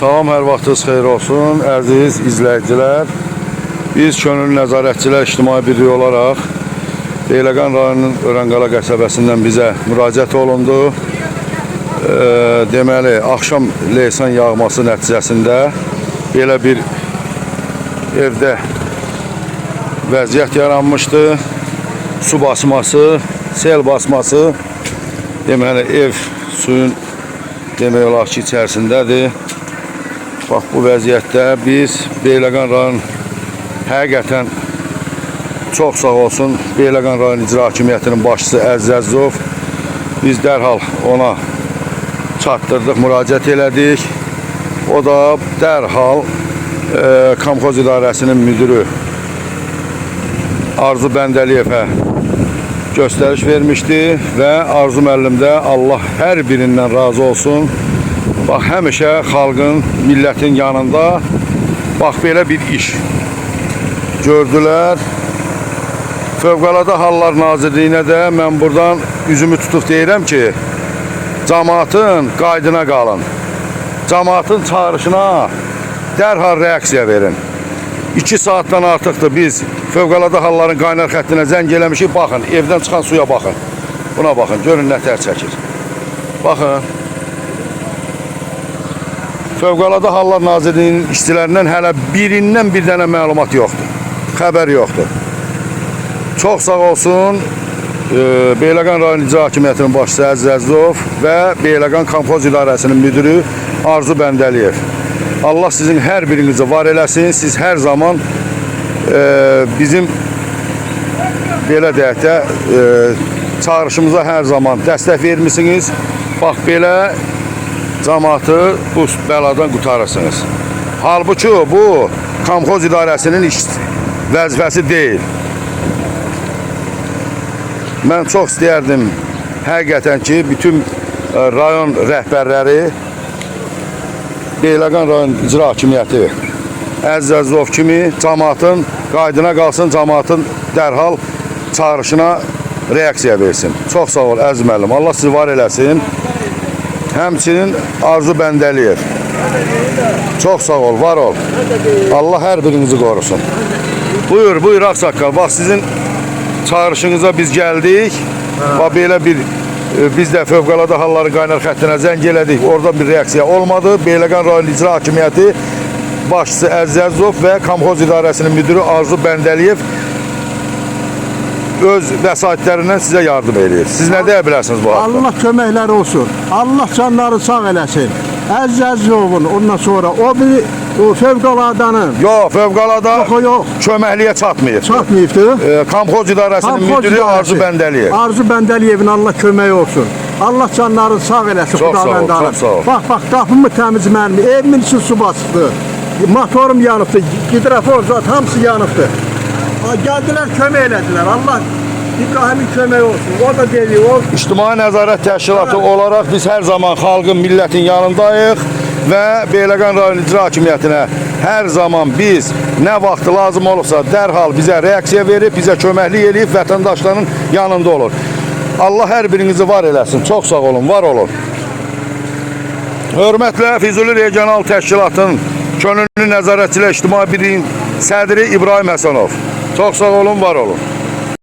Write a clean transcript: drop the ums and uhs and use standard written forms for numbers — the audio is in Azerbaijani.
Salam, hər vaxtınız xeyir olsun, əziz izləyicilər. Biz Könüllü Nəzarətçilər İctimai Birliyi olaraq Beyləqan rayonunun Örenqala qəsəbəsindən bizə müraciət olundu. Deməli, axşam leysan yağması nəticəsində belə bir evdə vəziyyət yaranmışdı. Su basması, sel basması, deməli, ev suyun demək olar ki, içərisindədir. Bax, bu vəziyyətdə biz Beyləqan rayon həqiqətən çox sağ olsun Beyləqan rayon İcra Hakimiyyətinin başçısı Əziz Əzizov, biz dərhal ona çatdırdıq, müraciət elədik. O da dərhal Komxoz İdarəsinin müdürü Arzu Bəndəliyevə göstəriş vermişdi və Arzu müəllim də Allah hər birindən razı olsun. Bax, həmişə xalqın, millətin yanında bax, belə bir iş gördülər. Fövqəladə Hallar Nazirliyinə də mən buradan üzümü tutub deyirəm ki, cəmaatın qaydına qalın. Cəmaatın çağrışına dərhal reaksiya verin. 2 saatdan artıqdır biz Fövqəladə Halların qaynar xəttinə zəng eləmişik. Baxın, evdən çıxan suya baxın. Buna baxın, görün nə tər çəkir. Baxın. Fövqəladə Hallar Nazirliyinin işçilərindən hələ birindən bir dənə məlumat yoxdur. Xəbər yoxdur. Çox sağ olsun Beyləqan rayon İcra Hakimiyyətinin başçısı Əziz Əzizov və Beyləqan Komxoz İdarəsinin müdürü Arzu Bəndəliyev. Allah sizin hər birinizi var eləsin. Siz hər zaman bizim belə deyək də çağrışımıza hər zaman dəstək vermişsiniz. Bax, belə cəmaatı bu bəladan qurtarırsınız. Halbuki bu Komxoz İdarəsinin vəzifəsi deyil. Mən çox istəyərdim həqiqətən ki, bütün rayon rəhbərləri, Beyləqan rayon İcra Hakimiyyəti Əziz Əzizov kimi cəmaatın qaydına qalsın, cəmaatın dərhal çağrışına reaksiya versin. Çox sağ ol Əziz müəllim, Allah sizi var eləsin. Həmçinin Arzu Bəndəliyev. Çox sağ ol, var ol. Allah hər birinizi qorusun. Buyur, buyur Ağsaqqal. Bax, sizin çağrışınıza biz gəldik. Bax, belə bir biz də Fövqəladə Halların qaynar xəttinə zəng elədik. Oradan bir reaksiya olmadı. Beyləqan rayon İcra Hakimiyyəti başçısı Əziz Əzizov və Komxoz İdarəsinin müdürü Arzu Bəndəliyev öz vəsaitlərindən sizə yardım edir. Siz nə deyə bilərsiniz bu haqda? Allah köməkləri olsun. Allah canları sağ eləsin. Əziz Əzizovun ondan sonra o bir fövqəladanın. Yox, fövqəlada yox. Köməkliyə çatmayıb. Çatmayıbdı. Komxoz İdarəsinin müdürü Arzu Bəndəliyev. Arzu Bəndəliyevin Allah köməyi olsun. Allah canları sağ eləsin. Çox sağ ol, çox sağ ol. Bax, qapımı təmiz mənim, evimin için su basıbdı. Motorum yanıbdı, gidrafor zat hamısı yanıbdı. Gəldilər, kömək elədilər. Allah İbrahimin köməyi olsun. O da deyir, İctimai Nəzarət Təşkilatı olaraq biz hər zaman xalqın, millətin yanındayıq və Beyləqan rayon İcra Hakimiyyətinə hər zaman biz nə vaxt lazım olursa dərhal bizə reaksiya verib, bizə köməklik eləyib, vətəndaşların yanında olur. Allah hər birinizi var eləsin. Çox sağ olun, var olun. Hörmətlə Füzuli Regional Təşkilatının Könüllü Nəzarətçilər İctimai Birliyinin sədri İbrahim Həsənov. Çox sağ olun, var olun.